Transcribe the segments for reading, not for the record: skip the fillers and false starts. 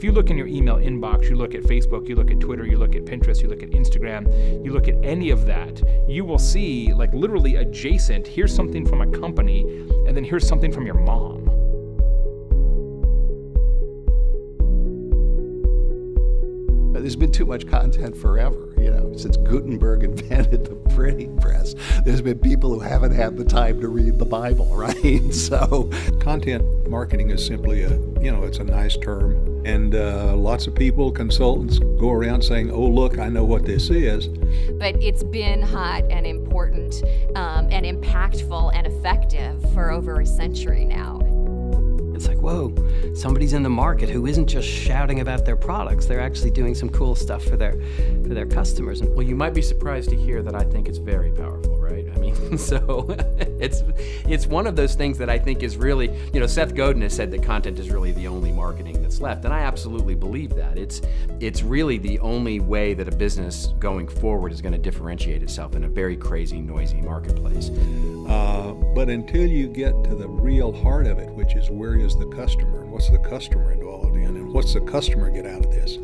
you look in your email inbox, you look at Facebook, you look at Twitter, you look at Pinterest, you look at Instagram, you look at any of that, you will see like literally adjacent, here's something from a company, and then here's something from your mom. There's been too much content forever, since Gutenberg invented the printing press. There's been people who haven't had the time to read the Bible, right? So content marketing is simply it's a nice term. And lots of people, consultants, go around saying, oh, look, I know what this is. But it's been hot and important and impactful and effective for over a century now. It's like, whoa, somebody's in the market who isn't just shouting about their products. They're actually doing some cool stuff for their customers. Well, you might be surprised to hear that I think it's very powerful, right? I mean, so it's one of those things that I think is really, Seth Godin has said that content is really the only marketing that's left, and I absolutely believe that. It's really the only way that a business going forward is going to differentiate itself in a very crazy, noisy marketplace. But until you get to the real heart of it, which is where is the customer and what's the customer involved in and what's the customer get out of this,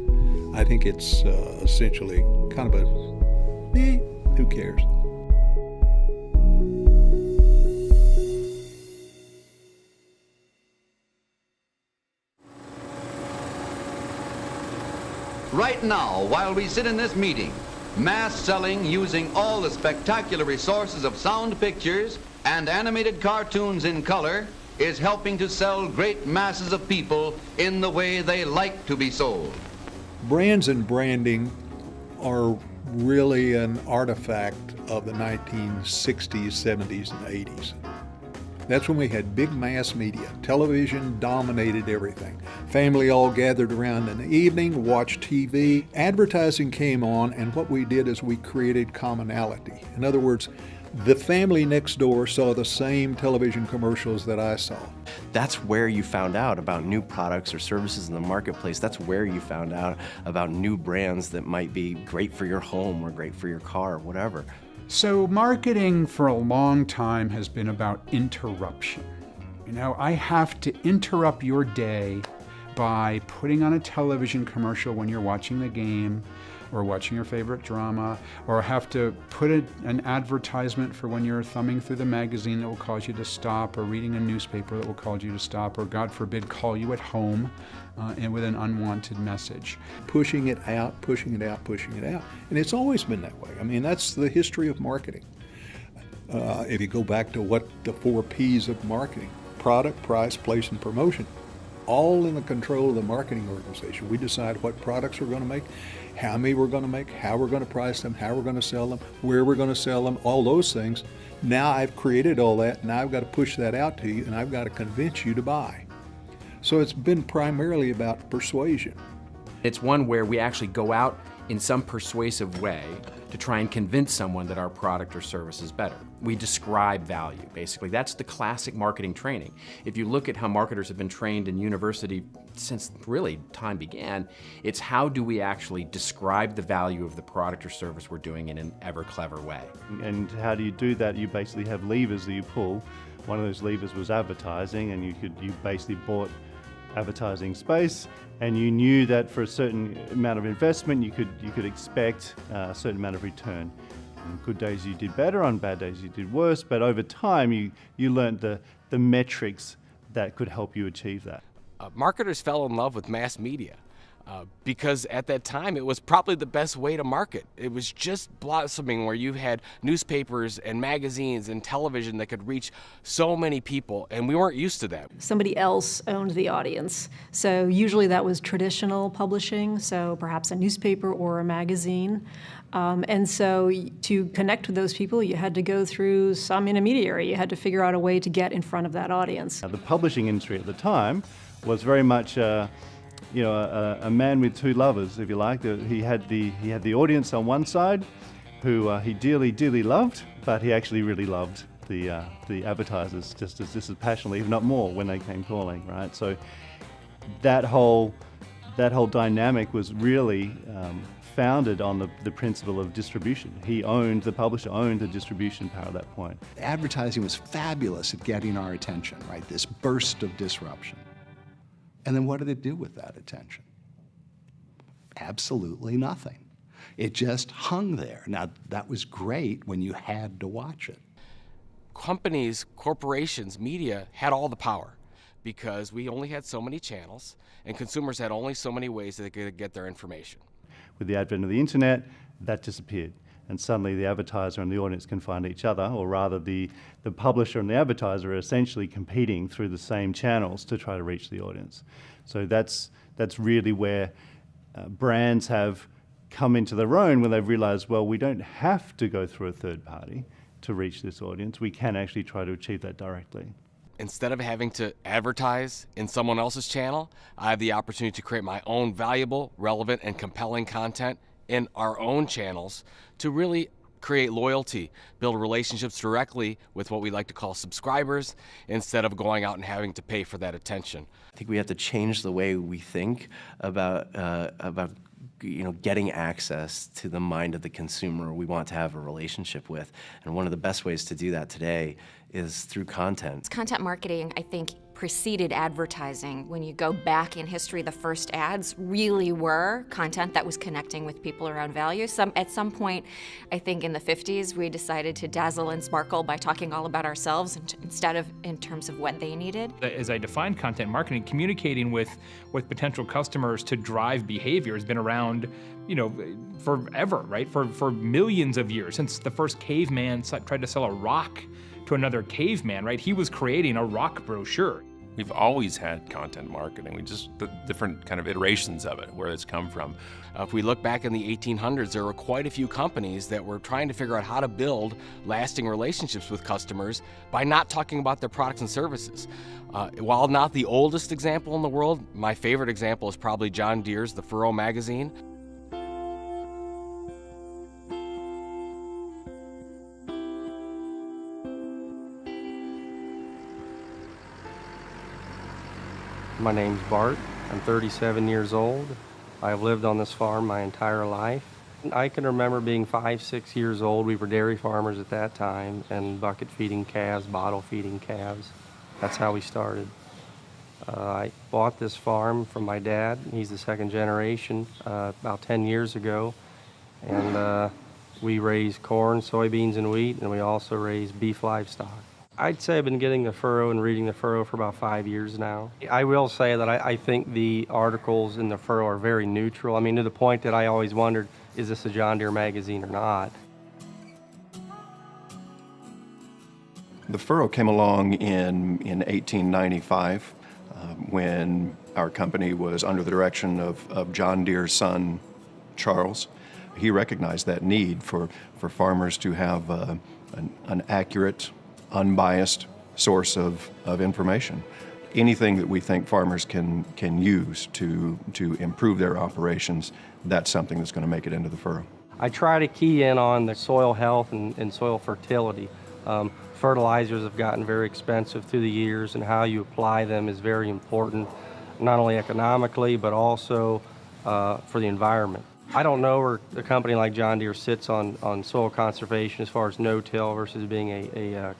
I think it's essentially kind of a, who cares? Right now, while we sit in this meeting, mass selling using all the spectacular resources of sound pictures and animated cartoons in color is helping to sell great masses of people in the way they like to be sold. Brands and branding are really an artifact of the 1960s, 70s, and 80s. That's when we had big mass media. Television dominated everything. Family all gathered around in the evening, watched TV. Advertising came on, and what we did is we created commonality. In other words, the family next door saw the same television commercials that I saw. That's where you found out about new products or services in the marketplace. That's where you found out about new brands that might be great for your home or great for your car or whatever. So marketing for a long time has been about interruption. I have to interrupt your day by putting on a television commercial when you're watching the game or watching your favorite drama, or have to put an advertisement for when you're thumbing through the magazine that will cause you to stop, or reading a newspaper that will cause you to stop, or God forbid, call you at home and with an unwanted message. Pushing it out, pushing it out, pushing it out. And it's always been that way. I mean, that's the history of marketing. If you go back to what the 4 Ps of marketing, product, price, place, and promotion, all in the control of the marketing organization. We decide what products we're going to make, how many we're going to make, how we're going to price them, how we're going to sell them, where we're going to sell them, all those things. Now I've created all that, now I've got to push that out to you, and I've got to convince you to buy. So it's been primarily about persuasion. It's one where we actually go out in some persuasive way to try and convince someone that our product or service is better. We describe value, basically. That's the classic marketing training. If you look at how marketers have been trained in university since really time began, it's how do we actually describe the value of the product or service we're doing in an ever clever way. And how do you do that? You basically have levers that you pull. One of those levers was advertising, and you basically bought advertising space, and you knew that for a certain amount of investment you could expect a certain amount of return. On good days you did better, on bad days you did worse, but over time you learned the metrics that could help you achieve that. Marketers fell in love with mass media because at that time it was probably the best way to market. It was just blossoming, where you had newspapers and magazines and television that could reach so many people, and we weren't used to that. Somebody else owned the audience. So usually that was traditional publishing, so perhaps a newspaper or a magazine. And so to connect with those people, you had to go through some intermediary. You had to figure out a way to get in front of that audience. The publishing industry at the time was very much a man with two lovers, if you like. He had the audience on one side, who he dearly loved, but he actually really loved the advertisers just as passionately, if not more, when they came calling, right? So that whole dynamic was really founded on the principle of distribution. The publisher owned the distribution power at that point. Advertising was fabulous at getting our attention, right? This burst of disruption. And then what did it do with that attention? absolutely nothing. It just hung there. Now, that was great when you had to watch it. Companies, corporations, media had all the power because we only had so many channels and consumers had only so many ways that they could get their information. With the advent of the internet, that disappeared. And suddenly the advertiser and the audience can find each other, or rather the publisher and the advertiser are essentially competing through the same channels to try to reach the audience. So that's really where brands have come into their own when they've realized, well, we don't have to go through a third party to reach this audience. We can actually try to achieve that directly. Instead of having to advertise in someone else's channel, I have the opportunity to create my own valuable, relevant, and compelling content in our own channels to really create loyalty, build relationships directly with what we like to call subscribers instead of going out and having to pay for that attention. I think we have to change the way we think about getting access to the mind of the consumer we want to have a relationship with. And one of the best ways to do that today is through content. Content marketing, I think, preceded advertising. When you go back in history, the first ads really were content that was connecting with people around values. At some point, I think in the 50s, we decided to dazzle and sparkle by talking all about ourselves instead of in terms of what they needed. As I defined content marketing, communicating with potential customers to drive behavior has been around, forever, right? For millions of years, since the first caveman tried to sell a rock to another caveman, right? He was creating a rock brochure. We've always had content marketing. We just, the different kind of iterations of it, where it's come from. If we look back in the 1800s, there were quite a few companies that were trying to figure out how to build lasting relationships with customers by not talking about their products and services. While not the oldest example in the world, my favorite example is probably John Deere's The Furrow magazine. My name's Bart. I'm 37 years old. I've lived on this farm my entire life. I can remember being 5, 6 years old. We were dairy farmers at that time and bucket feeding calves, bottle feeding calves. That's how we started. I bought this farm from my dad. He's the second generation, about 10 years ago. And we raise corn, soybeans, and wheat, and we also raise beef livestock. I'd say I've been getting the furrow and reading the furrow for about 5 years now. I will say that I think the articles in the furrow are very neutral. I mean, to the point that I always wondered, is this a John Deere magazine or not? The furrow came along in 1895 when our company was under the direction of John Deere's son, Charles. He recognized that need for farmers to have an accurate, unbiased source of information. Anything that we think farmers can use to improve their operations, that's something that's going to make it into the furrow. I try to key in on the soil health and soil fertility. Fertilizers have gotten very expensive through the years, and how you apply them is very important, not only economically, but also for the environment. I don't know where a company like John Deere sits on soil conservation as far as no-till versus being a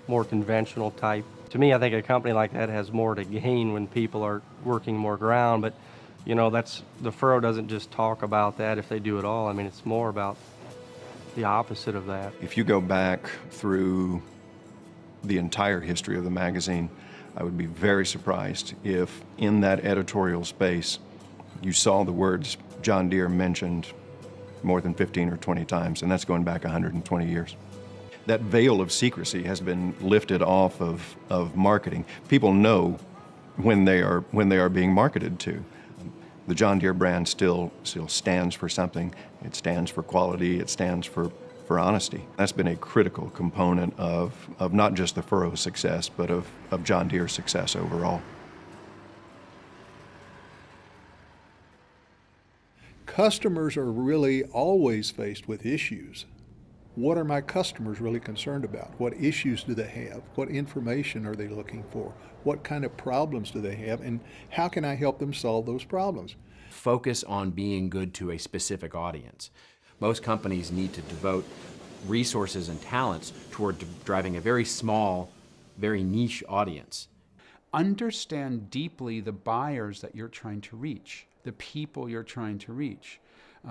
more conventional type. To me, I think a company like that has more to gain when people are working more ground, but the furrow doesn't just talk about that if they do it all. I mean, it's more about the opposite of that. If you go back through the entire history of the magazine, I would be very surprised if in that editorial space you saw the words John Deere mentioned more than 15 or 20 times, and that's going back 120 years. That veil of secrecy has been lifted off of marketing. People know when they are being marketed to. The John Deere brand still stands for something. It stands for quality. It stands for honesty. That's been a critical component of not just the furrow's success, but of John Deere's success overall. Customers are really always faced with issues. What are my customers really concerned about? What issues do they have? What information are they looking for? What kind of problems do they have? And how can I help them solve those problems? Focus on being good to a specific audience. Most companies need to devote resources and talents toward driving a very small, very niche audience. Understand deeply the buyers that you're trying to reach. the people you're trying to reach.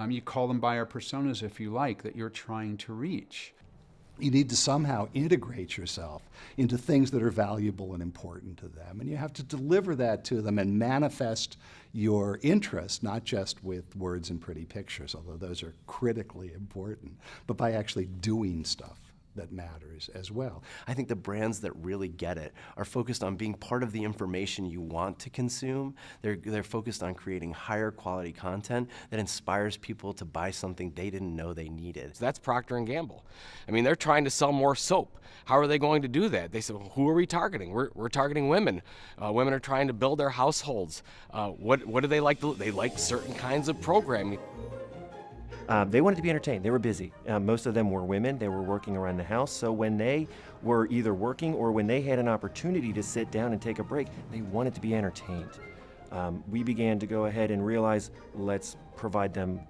You call them buyer personas if you like, that you're trying to reach. You need to somehow integrate yourself into things that are valuable and important to them. And you have to deliver that to them and manifest your interest, not just with words and pretty pictures, although those are critically important, but by actually doing stuff that matters as well. I think the brands that really get it are focused on being part of the information you want to consume. They're focused on creating higher quality content that inspires people to buy something they didn't know they needed. So that's Procter & Gamble. I mean, they're trying to sell more soap. How are they going to do that? They said, well, who are we targeting? We're targeting women. Women are trying to build their households. What do they like? They like certain kinds of programming. They wanted to be entertained. They were busy. Most of them were women. They were working around the house. So when they were either working or when they had an opportunity to sit down and take a break, they wanted to be entertained. We began to go ahead and realize, let's provide them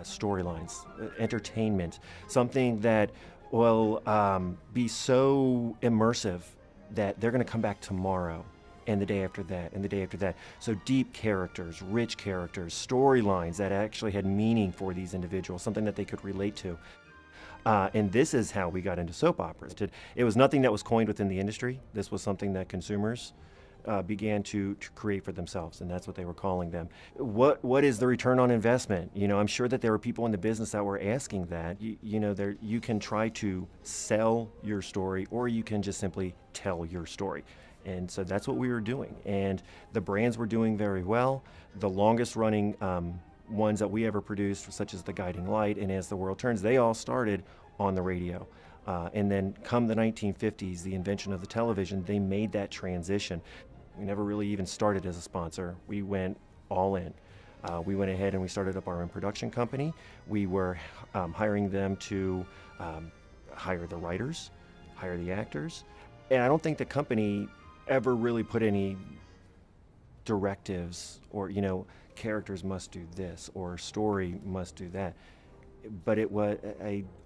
storylines, entertainment, something that will be so immersive that they're going to come back tomorrow and the day after that, and the day after that. So deep characters, rich characters, storylines that actually had meaning for these individuals, something that they could relate to. And this is how we got into soap operas. It was nothing that was coined within the industry. This was something that consumers began to create for themselves, and that's what they were calling them. What is the return on investment? You know, I'm sure that there were people in the business that were asking that. You can try to sell your story, or you can just simply tell your story. And so that's what we were doing. And the brands were doing very well. The longest running ones that we ever produced, such as The Guiding Light and As the World Turns, they all started on the radio. And then come the 1950s, the invention of the television, they made that transition. We never really even started as a sponsor. We went all in. We went ahead and we started up our own production company. We were hiring them to hire the writers, hire the actors. And I don't think the company ever really put any directives or, characters must do this or story must do that. But it was,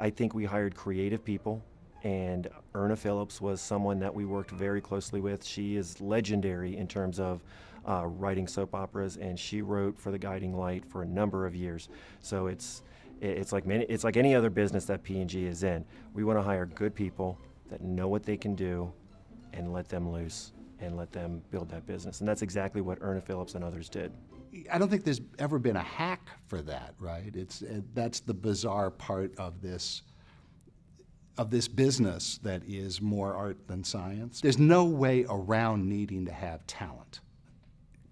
I think we hired creative people, and Erna Phillips was someone that we worked very closely with. She is legendary in terms of writing soap operas, and she wrote for The Guiding Light for a number of years. So it's like any other business that P&G is in. We want to hire good people that know what they can do and let them loose and let them build that business. And that's exactly what Erna Phillips and others did. I don't think there's ever been a hack for that, right? That's the bizarre part of this business that is more art than science. There's no way around needing to have talent.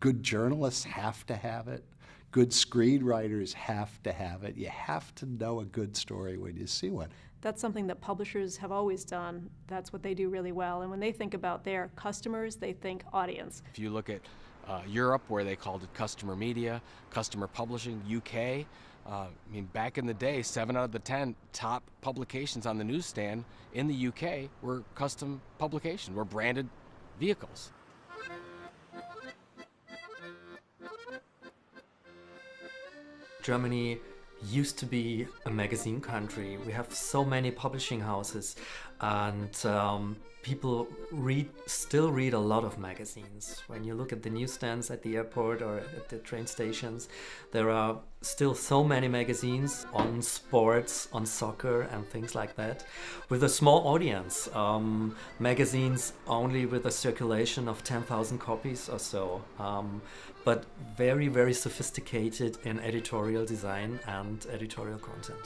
Good journalists have to have it. Good screenwriters have to have it. You have to know a good story when you see one. That's something that publishers have always done. That's what they do really well. And when they think about their customers, they think audience. If you look at Europe, where they called it customer media, customer publishing, UK, back in the day, 7 out of the 10 top publications on the newsstand in the UK were custom publications, were branded vehicles. Germany used to be a magazine country. We have so many publishing houses, and people still read a lot of magazines. When you look at the newsstands at the airport or at the train stations, there are still so many magazines on sports, on soccer and things like that, with a small audience. Magazines only with a circulation of 10,000 copies or so, but very, very sophisticated in editorial design and editorial content.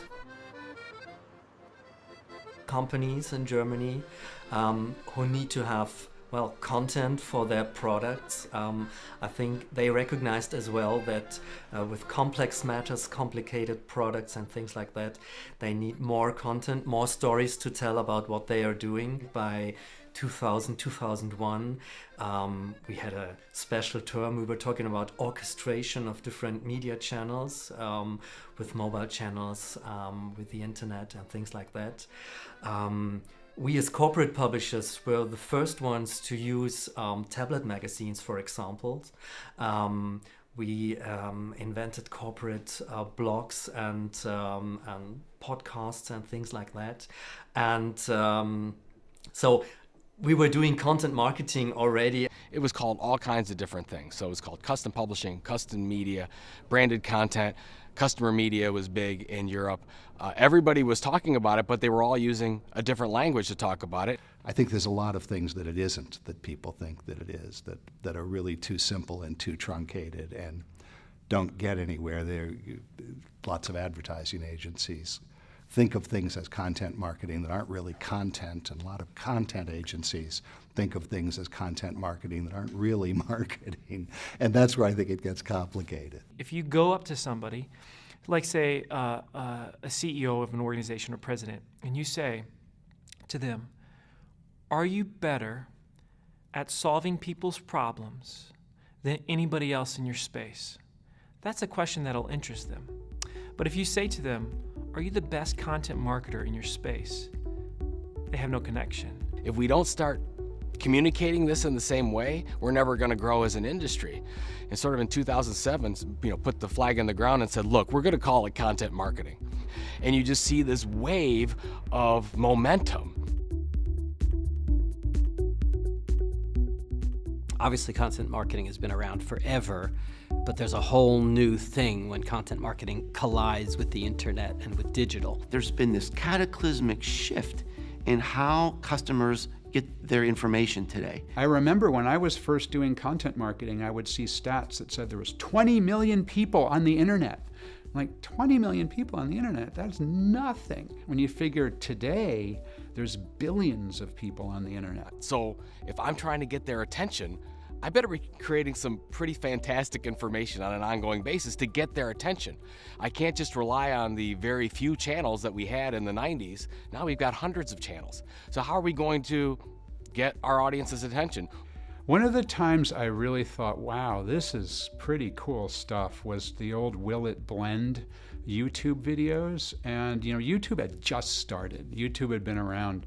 Companies in Germany who need to have content for their products. I think they recognized as well that with complex matters, complicated products and things like that, they need more content, more stories to tell about what they are doing. By 2000, 2001, we had a special term. We were talking about orchestration of different media channels, with mobile channels, with the internet and things like that. We as corporate publishers were the first ones to use tablet magazines, for example. We invented corporate blogs and podcasts and things like that. And so We were doing content marketing already. It was called all kinds of different things. So it was called custom publishing, custom media, branded content. Customer media was big in Europe. Everybody was talking about it, but they were all using a different language to talk about it. I think there's a lot of things that it isn't that people think that it is, that are really too simple and too truncated and don't get anywhere. There, lots of advertising agencies think of things as content marketing that aren't really content, and a lot of content agencies think of things as content marketing that aren't really marketing, and that's where I think it gets complicated. If you go up to somebody, like say a CEO of an organization or president, and you say to them, are you better at solving people's problems than anybody else in your space? That's a question that'll interest them. But if you say to them, are you the best content marketer in your space? They have no connection. If we don't start communicating this in the same way, we're never going to grow as an industry. And sort of in 2007, put the flag in the ground and said, look, we're going to call it content marketing. And you just see this wave of momentum. Obviously, content marketing has been around forever, but there's a whole new thing when content marketing collides with the internet and with digital. There's been this cataclysmic shift in how customers get their information today. I remember when I was first doing content marketing, I would see stats that said there was 20 million people on the internet. Like 20 million people on the internet, that's nothing. When you figure today, there's billions of people on the internet. So if I'm trying to get their attention, I better be creating some pretty fantastic information on an ongoing basis to get their attention. I can't just rely on the very few channels that we had in the 90s. Now we've got hundreds of channels. So how are we going to get our audience's attention? One of the times I really thought, wow, this is pretty cool stuff, was the old Will It Blend YouTube videos. And YouTube had just started. YouTube had been around,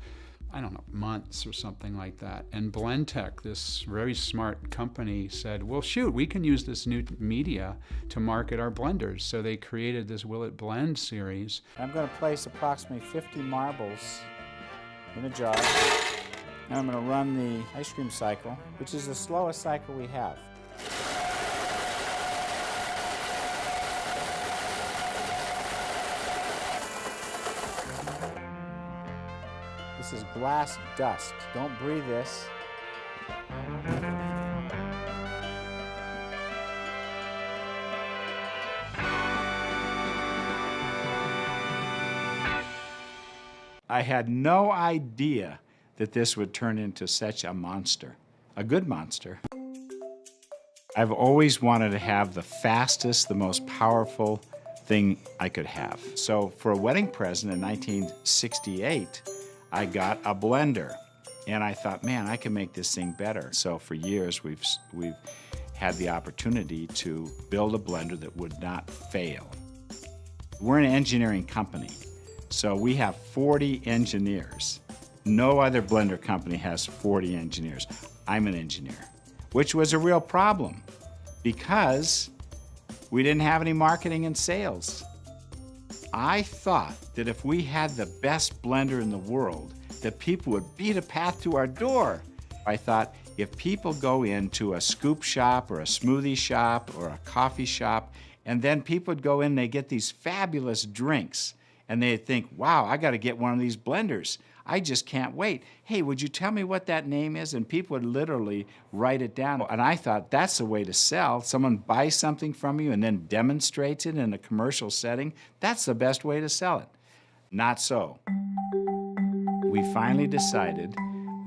I don't know, months or something like that. And Blendtec, this very smart company, said, well, shoot, we can use this new media to market our blenders. So they created this Will It Blend series. I'm going to place approximately 50 marbles in a jar. And I'm going to run the ice cream cycle, which is the slowest cycle we have. This is glass dust. Don't breathe this. I had no idea that this would turn into such a monster, a good monster. I've always wanted to have the fastest, the most powerful thing I could have. So for a wedding present in 1968, I got a blender. And I thought, man, I can make this thing better. So for years, we've had the opportunity to build a blender that would not fail. We're an engineering company, so we have 40 engineers. No other blender company has 40 engineers. I'm an engineer, which was a real problem because we didn't have any marketing and sales. I thought that if we had the best blender in the world, that people would beat a path to our door. I thought if people go into a scoop shop or a smoothie shop or a coffee shop, and then people would go in and they get these fabulous drinks, and they'd think, wow, I gotta get one of these blenders. I just can't wait. Hey, would you tell me what that name is? And people would literally write it down. And I thought, that's the way to sell. Someone buys something from you and then demonstrates it in a commercial setting. That's the best way to sell it. Not so. We finally decided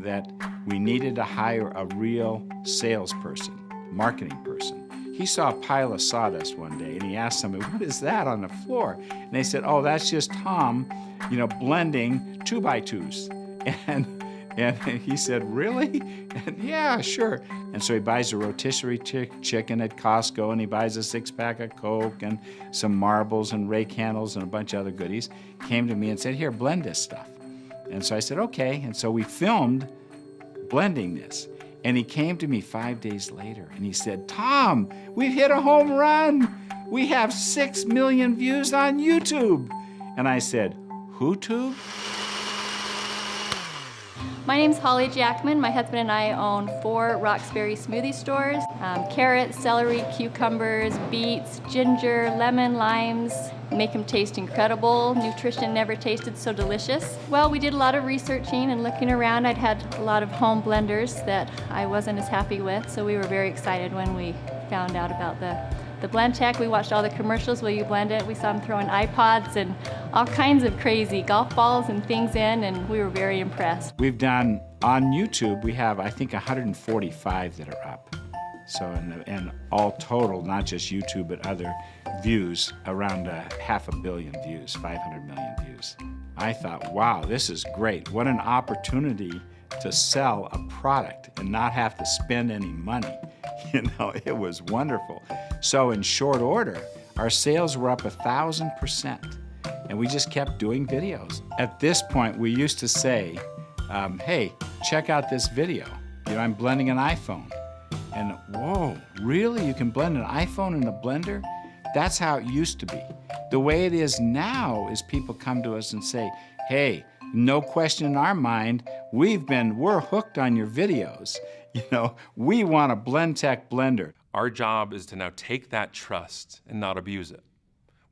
that we needed to hire a real salesperson, marketing person. He saw a pile of sawdust one day, and he asked somebody, what is that on the floor? And they said, oh, that's just Tom, blending 2x2s. And he said, really? And yeah, sure. And so he buys a rotisserie chicken at Costco, and he buys a 6-pack of Coke and some marbles and rake handles and a bunch of other goodies. Came to me and said, here, blend this stuff. And so I said, okay. And so we filmed blending this. And he came to me 5 days later and he said, Tom, we've hit a home run. We have 6 million views on YouTube. And I said, who tube? My name's Holly Jackman. My husband and I own 4 Roxbury smoothie stores. Carrots, celery, cucumbers, beets, ginger, lemon, limes. Make them taste incredible. Nutrition never tasted so delicious. Well, we did a lot of researching and looking around. I'd had a lot of home blenders that I wasn't as happy with, so we were very excited when we found out about the blend tech. We watched all the commercials where you blend it. We saw them throwing iPods and all kinds of crazy golf balls and things in, and we were very impressed. We've done, on YouTube, we have, I think, 145 that are up. So, and all total, not just YouTube, but other views, around 500 million views, 500 million views. I thought, wow, this is great. What an opportunity to sell a product and not have to spend any money. You know, it was wonderful. So in short order, our sales were up 1,000%, and we just kept doing videos. At this point, we used to say, hey, check out this video. You know, I'm blending an iPhone. And whoa, really? You can blend an iPhone in a blender? That's how it used to be. The way it is now is people come to us and say, hey, no question in our mind, we're hooked on your videos. You know, we want a BlendTech blender. Our job is to now take that trust and not abuse it.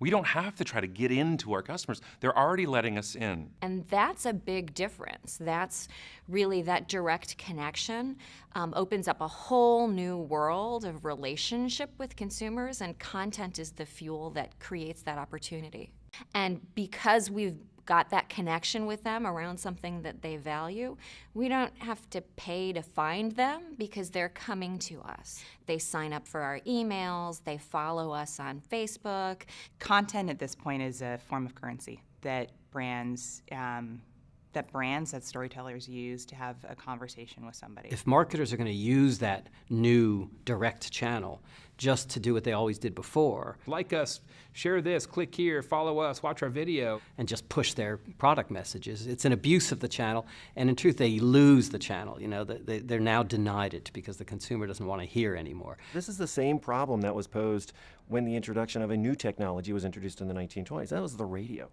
We don't have to try to get into our customers. They're already letting us in. And that's a big difference. That's really that direct connection opens up a whole new world of relationship with consumers, and content is the fuel that creates that opportunity. And because we've got that connection with them around something that they value, we don't have to pay to find them because they're coming to us. They sign up for our emails, they follow us on Facebook. Content at this point is a form of currency that brands, that storytellers use to have a conversation with somebody. If marketers are going to use that new direct channel just to do what they always did before, Like us, share this, click here, follow us, watch our video, and just push their product messages, it's an abuse of the channel, and in truth, they lose the channel. You know, they're now denied it because the consumer doesn't want to hear anymore. This is the same problem that was posed when the introduction of a new technology was introduced in the 1920s. That was the radio.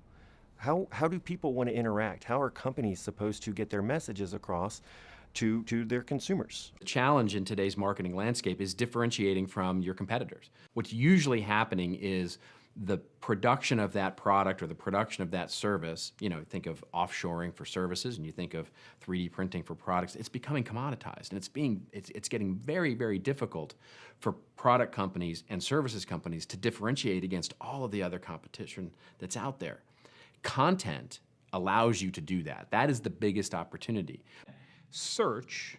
How do people want to interact? How are companies supposed to get their messages across to their consumers? The challenge in today's marketing landscape is differentiating from your competitors. What's usually happening is the production of that product or the production of that service, you know, think of offshoring for services and you think of 3D printing for products, it's becoming commoditized, and it's getting very, very difficult for product companies and services companies to differentiate against all of the other competition that's out there. Content allows you to do that. That is the biggest opportunity. Search,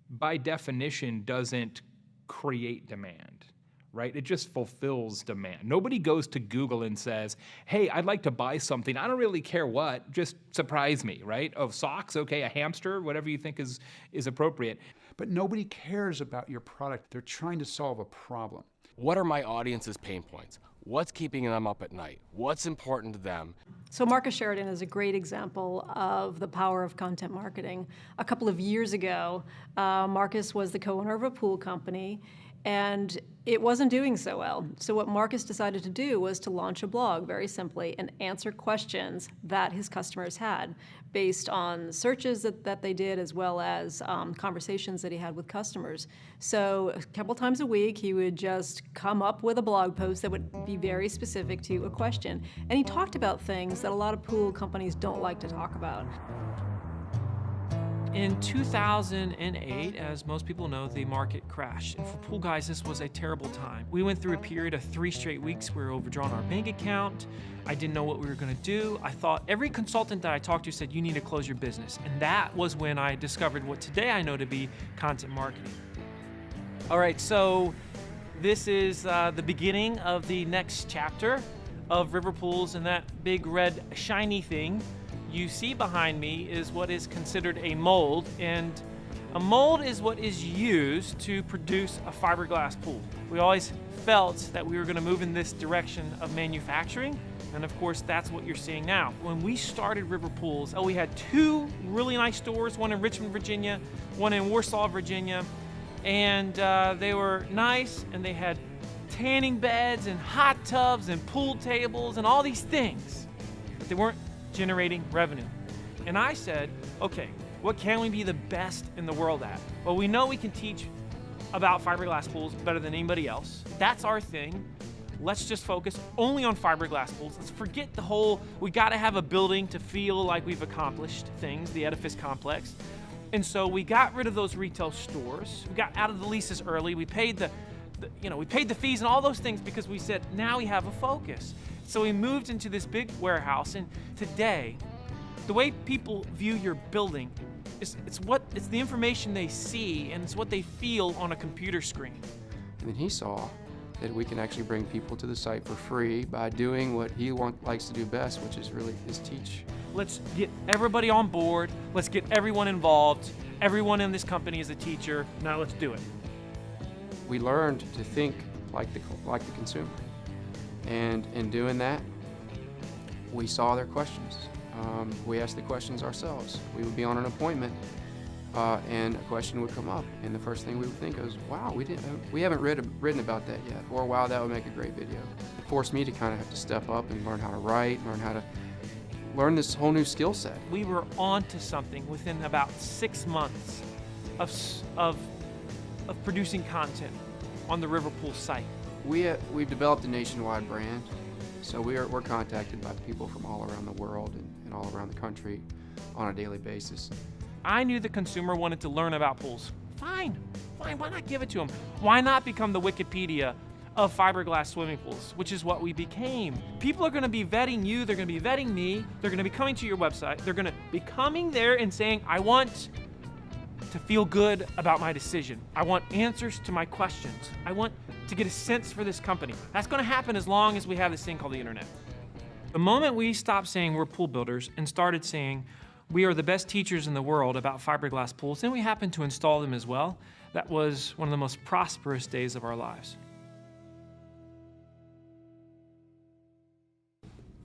by definition, doesn't create demand, right? It just fulfills demand. Nobody goes to Google and says, hey, I'd like to buy something. I don't really care what, just surprise me, right? Oh, socks, okay, a hamster, whatever you think is appropriate. But nobody cares about your product. They're trying to solve a problem. What are my audience's pain points? What's keeping them up at night? What's important to them? So Marcus Sheridan is a great example of the power of content marketing. A couple of years ago, Marcus was the co-owner of a pool company, and it wasn't doing so well. So what Marcus decided to do was to launch a blog, very simply, and answer questions that his customers had based on searches that they did, as well as conversations that he had with customers. So a couple times a week, he would just come up with a blog post that would be very specific to a question. And he talked about things that a lot of pool companies don't like to talk about. In 2008, as most people know, the market crashed. And for pool guys, this was a terrible time. We went through a period of 3 straight weeks where we were overdrawn our bank account. I didn't know what we were gonna do. I thought every consultant that I talked to said, you need to close your business. And that was when I discovered what today I know to be content marketing. All right, so this is the beginning of the next chapter of River Pools, and that big red shiny thing you see behind me is what is considered a mold, and a mold is what is used to produce a fiberglass pool. We always felt that we were going to move in this direction of manufacturing, and of course that's what you're seeing now. When we started River Pools, we had 2 really nice stores, one in Richmond, Virginia, one in Warsaw, Virginia, and they were nice, and they had tanning beds and hot tubs and pool tables and all these things, but they weren't generating revenue. And I said, okay, What can we be the best in the world at? Well, we know we can teach about fiberglass pools better than anybody else. That's our thing. Let's just focus only on fiberglass pools. Let's forget the whole, we gotta have a building to feel like we've accomplished things, the edifice complex. And so we got rid of those retail stores. We got out of the leases early. We paid we paid the fees and all those things because we said, now we have a focus. So we moved into this big warehouse, and today, the way people view your building it's the information they see, and it's what they feel on a computer screen. And then he saw that we can actually bring people to the site for free by doing what he likes to do best, which is really teach. Let's get everybody on board. Let's get everyone involved. Everyone in this company is a teacher. Now let's do it. We learned to think like the consumer. And in doing that, we saw their questions. We asked the questions ourselves. We would be on an appointment, and a question would come up, and the first thing we would think is, wow, we haven't written about that yet, or wow, that would make a great video. It forced me to kind of have to step up and learn how to write, learn this whole new skill set. We were onto something within about 6 months of producing content on the Riverpool site. We've developed a nationwide brand, so we're contacted by people from all around the world and all around the country on a daily basis. I knew the consumer wanted to learn about pools. Fine, why not give it to them? Why not become the Wikipedia of fiberglass swimming pools, which is what we became. People are gonna be vetting you, they're gonna be vetting me, they're gonna be coming to your website, they're gonna be coming there and saying, I want to feel good about my decision. I want answers to my questions. I want to get a sense for this company. That's gonna happen as long as we have this thing called the internet. The moment we stopped saying we're pool builders and started saying we are the best teachers in the world about fiberglass pools, then we happened to install them as well. That was one of the most prosperous days of our lives.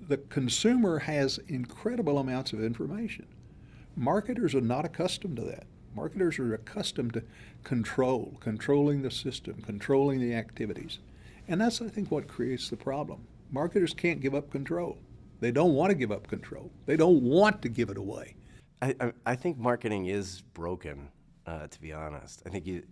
The consumer has incredible amounts of information. Marketers are not accustomed to that. Marketers are accustomed to controlling the system, controlling the activities. And that's, I think, what creates the problem. Marketers can't give up control. They don't want to give up control. They don't want to give it away. I think marketing is broken, to be honest. I think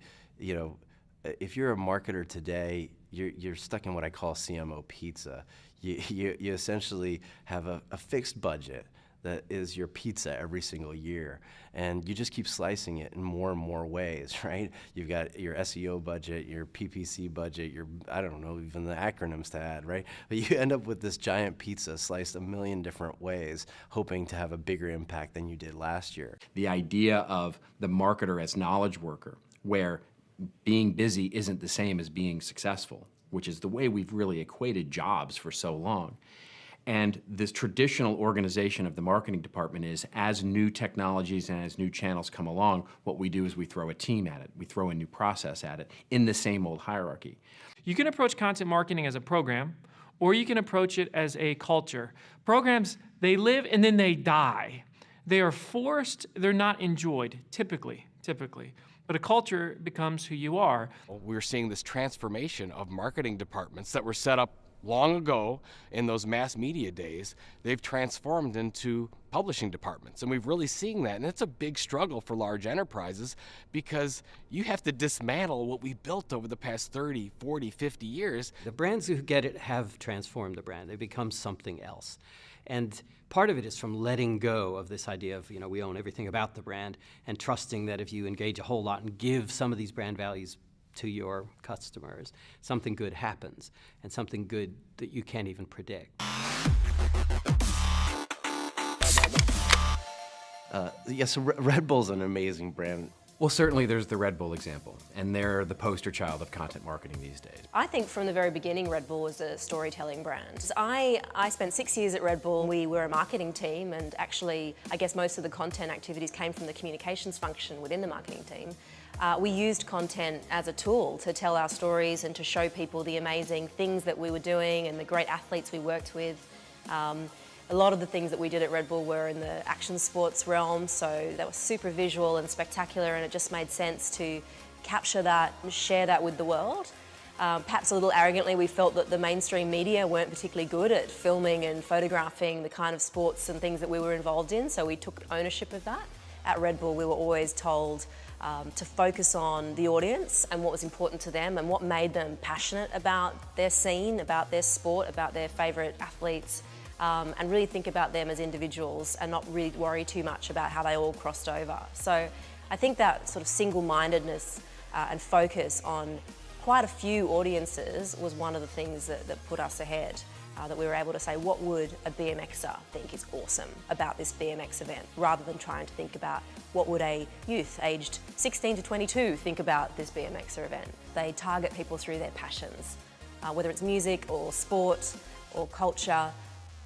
if you're a marketer today, you're stuck in what I call CMO pizza. You essentially have a fixed budget that is your pizza every single year, and you just keep slicing it in more and more ways, right? You've got your SEO budget, your PPC budget, I don't know, even the acronyms to add, right? But you end up with this giant pizza sliced a million different ways, hoping to have a bigger impact than you did last year. The idea of the marketer as knowledge worker, where being busy isn't the same as being successful, which is the way we've really equated jobs for so long. And this traditional organization of the marketing department is, as new technologies and as new channels come along, what we do is we throw a team at it. We throw a new process at it in the same old hierarchy. You can approach content marketing as a program, or you can approach it as a culture. Programs, they live and then they die. They are forced, they're not enjoyed, typically. But a culture becomes who you are. We're seeing this transformation of marketing departments that were set up long ago in those mass media days. They've transformed into publishing departments, and we've really seen that. And it's a big struggle for large enterprises because you have to dismantle what we built over the past 30, 40, 50 years. The brands who get it have transformed the brand. They become something else. And part of it is from letting go of this idea of, we own everything about the brand, and trusting that if you engage a whole lot and give some of these brand values to your customers, something good happens, and something good that you can't even predict. So Red Bull's an amazing brand. Well, certainly there's the Red Bull example, and they're the poster child of content marketing these days. I think from the very beginning, Red Bull was a storytelling brand. I spent 6 years at Red Bull. We were a marketing team, and actually, I guess most of the content activities came from the communications function within the marketing team. We used content as a tool to tell our stories and to show people the amazing things that we were doing and the great athletes we worked with. A lot of the things that we did at Red Bull were in the action sports realm, so they were super visual and spectacular, and it just made sense to capture that and share that with the world. Perhaps a little arrogantly, we felt that the mainstream media weren't particularly good at filming and photographing the kind of sports and things that we were involved in, so we took ownership of that At Red Bull, we were always told to focus on the audience and what was important to them and what made them passionate about their scene, about their sport, about their favourite athletes, and really think about them as individuals and not really worry too much about how they all crossed over. So I think that sort of single-mindedness and focus on quite a few audiences was one of the things that put us ahead. That we were able to say, what would a BMXer think is awesome about this BMX event, rather than trying to think about what would a youth aged 16 to 22 think about this BMXer event. They target people through their passions, whether it's music or sport or culture.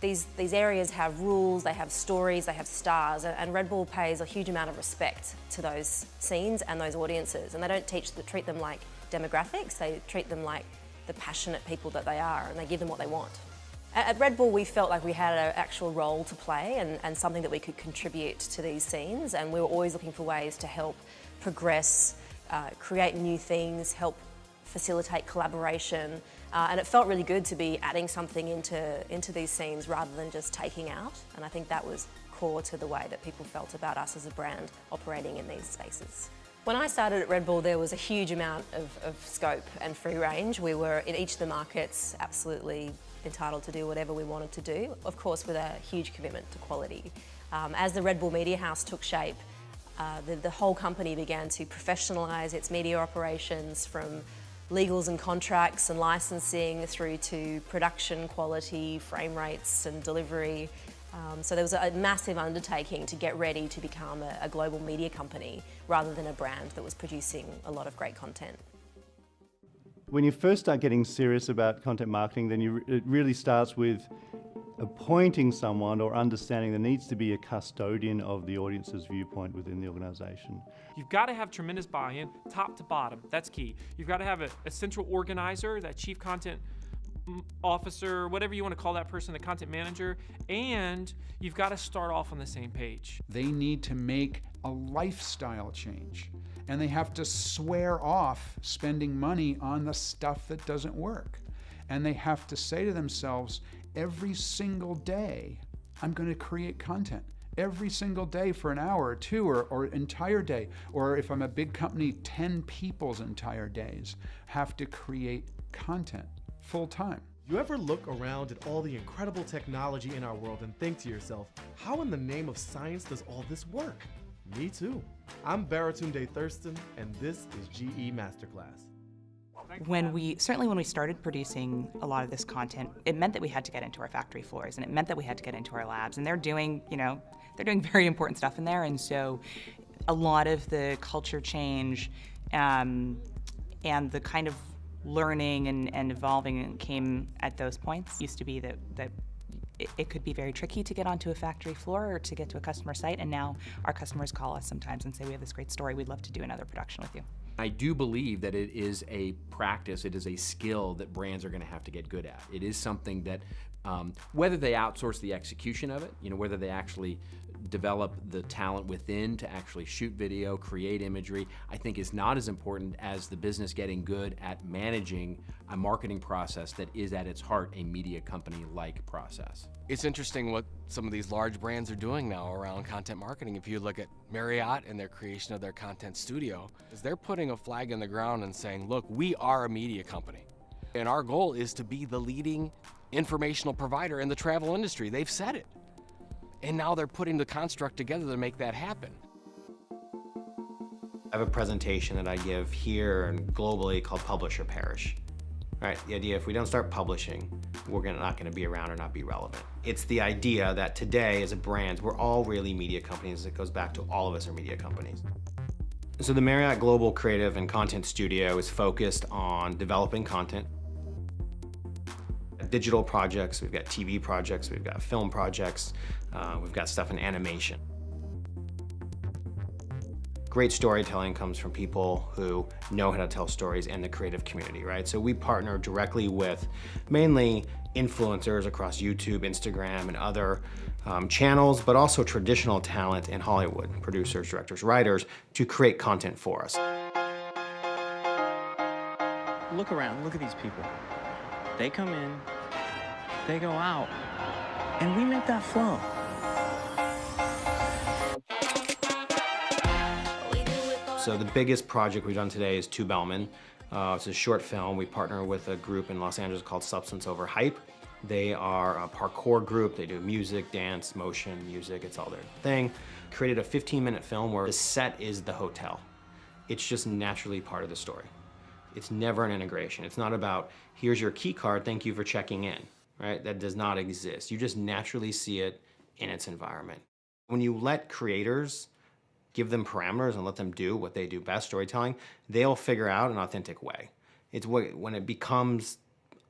These areas have rules, they have stories, they have stars, and Red Bull pays a huge amount of respect to those scenes and those audiences, and they don't treat them like demographics, they treat them like the passionate people that they are, and they give them what they want. At Red Bull, we felt like we had an actual role to play and something that we could contribute to these scenes, and we were always looking for ways to help progress, create new things, help facilitate collaboration, and it felt really good to be adding something into these scenes rather than just taking out, and I think that was core to the way that people felt about us as a brand operating in these spaces. When I started at Red Bull, there was a huge amount of scope and free range. We were, in each of the markets, absolutely entitled to do whatever we wanted to do, of course with a huge commitment to quality. As the Red Bull Media House took shape, the whole company began to professionalise its media operations, from legals and contracts and licensing through to production quality, frame rates and delivery. So there was a massive undertaking to get ready to become a global media company rather than a brand that was producing a lot of great content. When you first start getting serious about content marketing, then it really starts with appointing someone or understanding there needs to be a custodian of the audience's viewpoint within the organization. You've got to have tremendous buy-in, top to bottom. That's key. You've got to have a central organizer, that chief content officer, whatever you want to call that person, the content manager, and you've got to start off on the same page. They need to make a lifestyle change, and they have to swear off spending money on the stuff that doesn't work. And they have to say to themselves, every single day, I'm going to create content. Every single day for an hour or two or entire day. Or if I'm a big company, 10 people's entire days have to create content full time. You ever look around at all the incredible technology in our world and think to yourself, how in the name of science does all this work? Me too. I'm Baratunde Thurston, and this is GE Masterclass. When we started producing a lot of this content, it meant that we had to get into our factory floors, and it meant that we had to get into our labs, and they're doing very important stuff in there, and so a lot of the culture change and the kind of learning and evolving came at those points. It used to be that it could be very tricky to get onto a factory floor or to get to a customer site, and now our customers call us sometimes and say, we have this great story, we'd love to do another production with you. I do believe that it is a practice, it is a skill that brands are going to have to get good at. It is something that, whether they outsource the execution of it, whether they actually develop the talent within to actually shoot video, create imagery, I think is not as important as the business getting good at managing a marketing process that is at its heart a media company-like process. It's interesting what some of these large brands are doing now around content marketing. If you look at Marriott and their creation of their content studio, is they're putting a flag in the ground and saying, look, we are a media company. And our goal is to be the leading informational provider in the travel industry. They've said it. And now they're putting the construct together to make that happen. I have a presentation that I give here and globally called Publish or Perish. Right, the idea, if we don't start publishing, we're not going to be around or not be relevant. It's the idea that today as a brand, we're all really media companies. It goes back to all of us are media companies. So the Marriott Global Creative and Content Studio is focused on developing content. Digital projects, we've got TV projects, we've got film projects, we've got stuff in animation. Great storytelling comes from people who know how to tell stories in the creative community, right? So we partner directly with mainly influencers across YouTube, Instagram, and other channels, but also traditional talent in Hollywood, producers, directors, writers, to create content for us. Look around, look at these people. They come in, they go out, and we make that flow. So the biggest project we've done today is Two Bellman. It's a short film. We partner with a group in Los Angeles called Substance Over Hype. They are a parkour group. They do music, dance, motion, music. It's all their thing. Created a 15-minute film where the set is the hotel. It's just naturally part of the story. It's never an integration. It's not about, here's your key card, thank you for checking in, right? That does not exist. You just naturally see it in its environment. When you let creators give them parameters and let them do what they do best, storytelling, they'll figure out an authentic way. It's when it becomes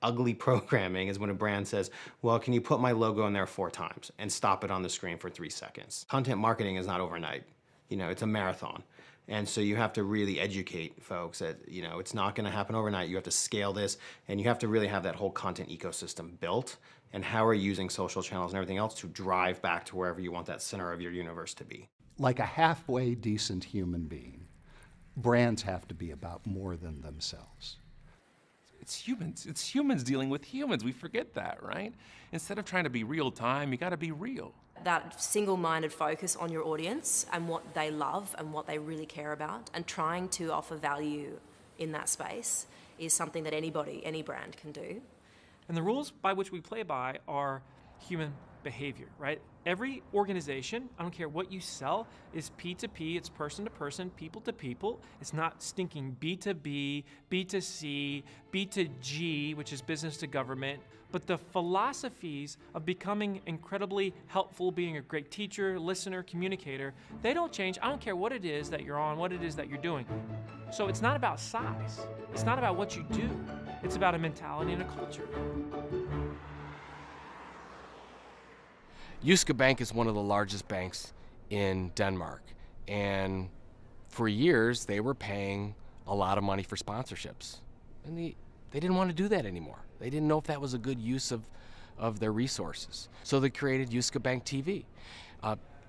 ugly programming is when a brand says, well, can you put my logo in there 4 times and stop it on the screen for 3 seconds? Content marketing is not overnight. You know, it's a marathon. And so you have to really educate folks that, you know, it's not gonna happen overnight. You have to scale this, and you have to really have that whole content ecosystem built, and how are you using social channels and everything else to drive back to wherever you want that center of your universe to be. Like a halfway decent human being, brands have to be about more than themselves. It's humans. It's humans dealing with humans. We forget that, right? Instead of trying to be real time, you got to be real. That single-minded focus on your audience and what they love and what they really care about, and trying to offer value in that space is something that anybody, any brand can do. And the rules by which we play by are human behavior, right? Every organization, I don't care what you sell, is P2P, it's person to person, people to people. It's not stinking B2B, B2C, B2G, which is business to government. But the philosophies of becoming incredibly helpful, being a great teacher, listener, communicator, they don't change. I don't care what it is that you're on, what it is that you're doing. So it's not about size. It's not about what you do. It's about a mentality and a culture. Jyske Bank is one of the largest banks in Denmark, and for years they were paying a lot of money for sponsorships, and they didn't want to do that anymore. They didn't know if that was a good use of their resources. So they created Jyske Bank TV,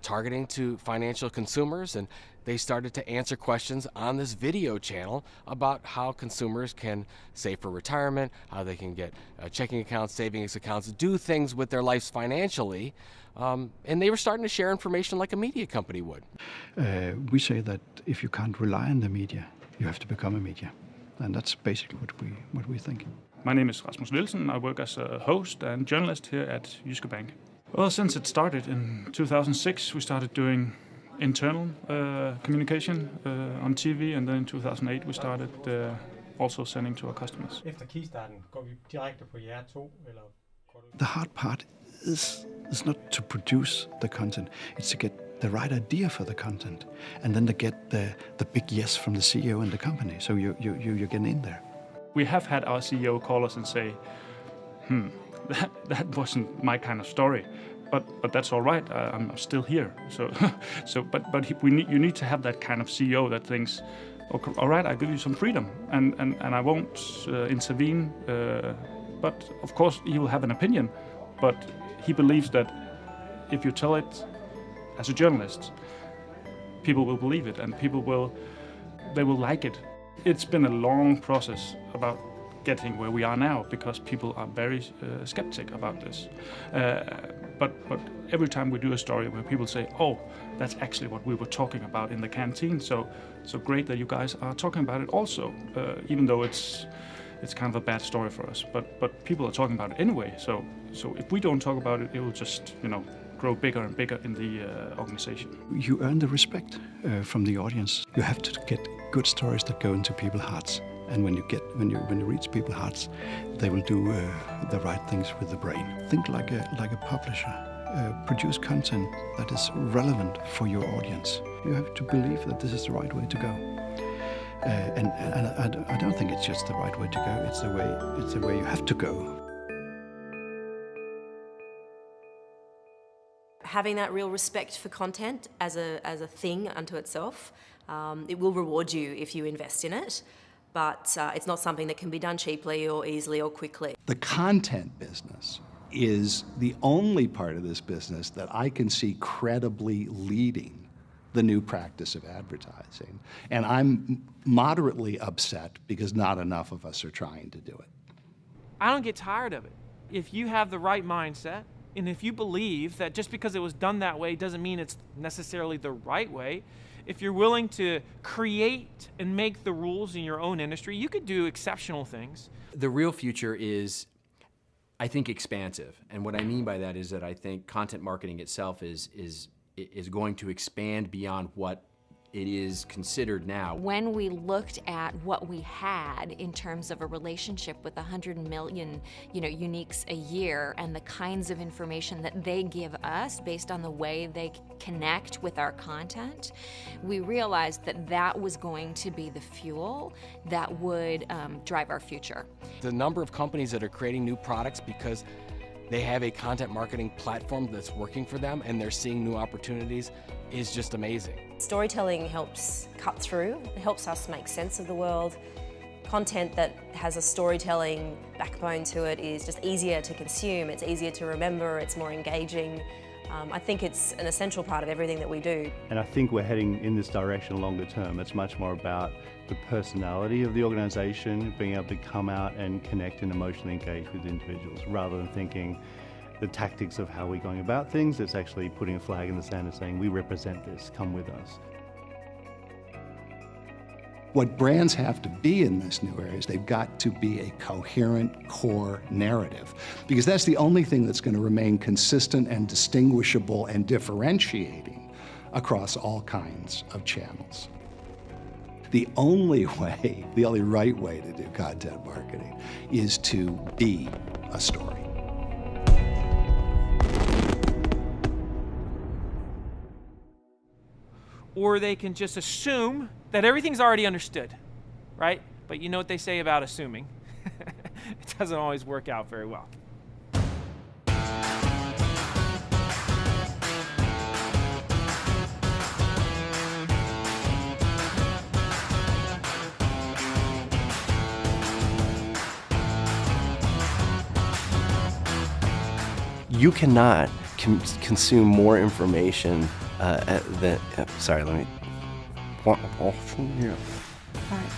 targeting to financial consumers, and they started to answer questions on this video channel about how consumers can save for retirement, how they can get checking accounts, savings accounts, do things with their lives financially. And they were starting to share information like a media company would. We say that if you can't rely on the media, you have to become a media. And that's basically what we think. My name is Rasmus Nielsen. I work as a host and journalist here at Jyske Bank. Well, since it started in 2006, we started doing internal communication on TV, and then in 2008 we started also sending to our customers. Efter kickstarten går vi direkte på jer to, eller? The hard part is not to produce the content, it's to get the right idea for the content, and then to get the big yes from the CEO and the company, so you're getting in there. We have had our CEO call us and say, that wasn't my kind of story, but that's all right. I'm still here. You need to have that kind of CEO that thinks, okay, all right, I give you some freedom, and I won't intervene. But of course, he will have an opinion. But he believes that if you tell it as a journalist, people will believe it, and they will like it. It's been a long process about getting where we are now, because people are very skeptic about this. But every time we do a story where people say, oh, that's actually what we were talking about in the canteen, so great that you guys are talking about it also, even though it's kind of a bad story for us. But people are talking about it anyway, so if we don't talk about it, it will just, grow bigger and bigger in the organization. You earn the respect from the audience. You have to get good stories that go into people's hearts. And when you reach people's hearts, they will do the right things with the brain. Think like a publisher. Produce content that is relevant for your audience. You have to believe that this is the right way to go. And I don't think it's just the right way to go. It's the way you have to go. Having that real respect for content as a thing unto itself, it will reward you if you invest in it. But it's not something that can be done cheaply or easily or quickly. The content business is the only part of this business that I can see credibly leading the new practice of advertising. And I'm moderately upset because not enough of us are trying to do it. I don't get tired of it. If you have the right mindset, and if you believe that just because it was done that way doesn't mean it's necessarily the right way, if you're willing to create and make the rules in your own industry, you could do exceptional things. The real future is, I think, expansive. And what I mean by that is that I think content marketing itself is going to expand beyond what it is considered now. When we looked at what we had in terms of a relationship with 100 million, uniques a year, and the kinds of information that they give us based on the way they connect with our content, we realized that that was going to be the fuel that would drive our future. The number of companies that are creating new products because they have a content marketing platform that's working for them and they're seeing new opportunities is just amazing. Storytelling helps cut through. It helps us make sense of the world. Content that has a storytelling backbone to it is just easier to consume, it's easier to remember, it's more engaging. I think it's an essential part of everything that we do. And I think we're heading in this direction longer term. It's much more about the personality of the organisation, being able to come out and connect and emotionally engage with individuals, rather than thinking the tactics of how we're going about things. It's actually putting a flag in the sand and saying, we represent this, come with us. What brands have to be in this new area is they've got to be a coherent core narrative, because that's the only thing that's going to remain consistent and distinguishable and differentiating across all kinds of channels. The only way, the only right way to do content marketing is to be a story. Or they can just assume that everything's already understood, right? But you know what they say about assuming. It doesn't always work out very well. You cannot consume more information than, sorry, let me, All right.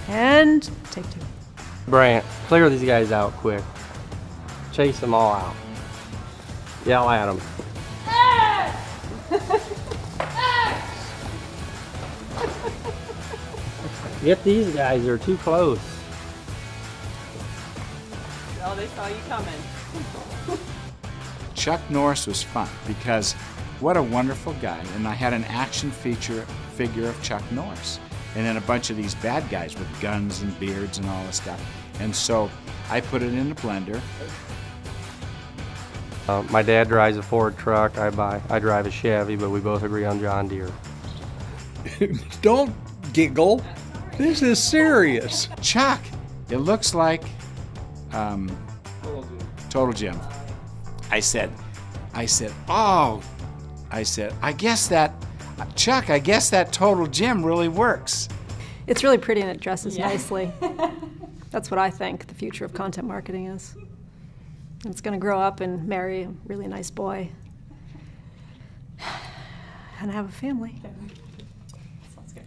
And take two. Brant, clear these guys out quick. Chase them all out. Yell at them. Get these guys, they're too close. Oh, they saw you coming. Chuck Norris was fun because what a wonderful guy. And I had an action figure of Chuck Norris. And then a bunch of these bad guys with guns and beards and all this stuff. And so I put it in a blender. My dad drives a Ford truck, I drive a Chevy, but we both agree on John Deere. Don't giggle. This is serious. Chuck, it looks like Total Jim. I said, oh, I guess that, Chuck, I guess that Total Jim really works. It's really pretty and it dresses nicely. That's what I think the future of content marketing is. And it's going to grow up and marry a really nice boy and have a family. Sounds good.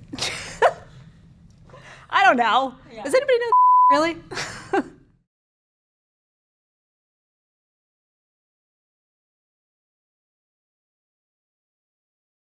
I don't know. Does anybody know really?